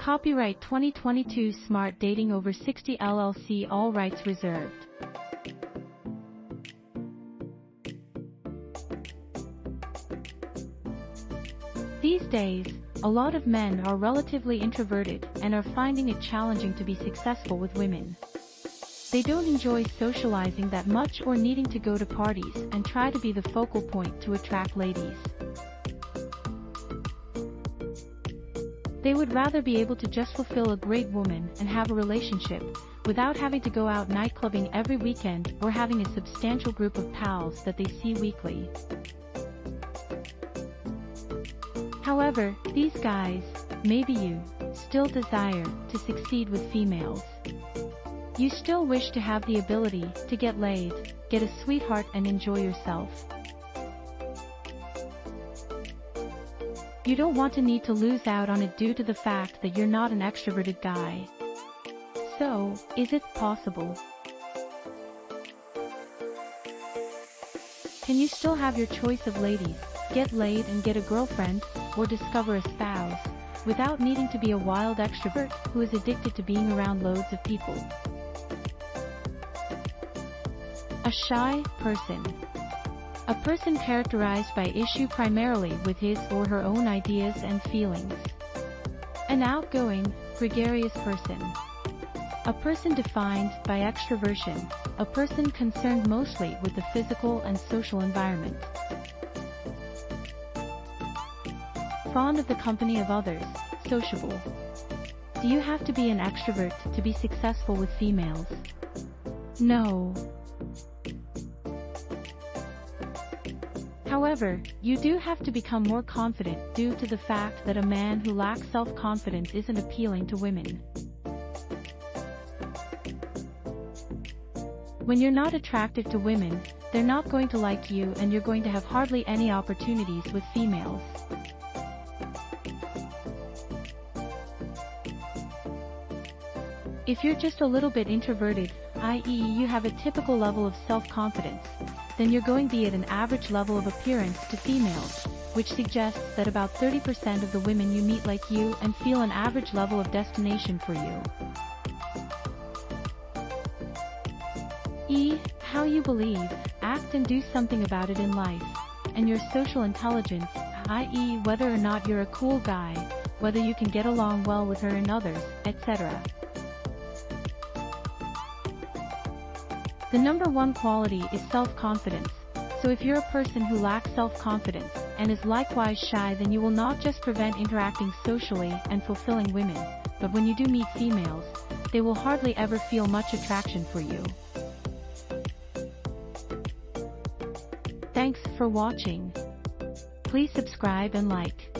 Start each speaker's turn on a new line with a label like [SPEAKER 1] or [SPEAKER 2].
[SPEAKER 1] Copyright 2022 Smart Dating Over 60 LLC. All rights reserved. These days, a lot of men are relatively introverted and are finding it challenging to be successful with women. They don't enjoy socializing that much or needing to go to parties and try to be the focal point to attract ladies. They would rather be able to just fulfill a great woman and have a relationship, without having to go out nightclubbing every weekend or having a substantial group of pals that they see weekly. However, these guys, maybe you, still desire to succeed with females. You still wish to have the ability to get laid, get a sweetheart and enjoy yourself. You don't want to need to lose out on it due to the fact that you're not an extroverted guy. So, is it possible? Can you still have your choice of ladies, get laid and get a girlfriend, or discover a spouse, without needing to be a wild extrovert who is addicted to being around loads of people? A shy person. A person characterized by issue primarily with his or her own ideas and feelings. An outgoing, gregarious person. A person defined by extroversion, a person concerned mostly with the physical and social environment. Fond of the company of others, sociable. Do you have to be an extrovert to be successful with females? No. However, you do have to become more confident due to the fact that a man who lacks self-confidence isn't appealing to women. When you're not attractive to women, they're not going to like you and you're going to have hardly any opportunities with females. If you're just a little bit introverted, i.e. you have a typical level of self-confidence, then you're going to be at an average level of appearance to females, which suggests that about 30% of the women you meet like you and feel an average level of destination for you. How you believe, act and do something about it in life, and your social intelligence, i.e. whether or not you're a cool guy, whether you can get along well with her and others, etc. The number one quality is self-confidence, so if you're a person who lacks self-confidence, and is likewise shy, then you will not just prevent interacting socially and fulfilling women, but when you do meet females, they will hardly ever feel much attraction for you. Thanks for watching. Please subscribe and like.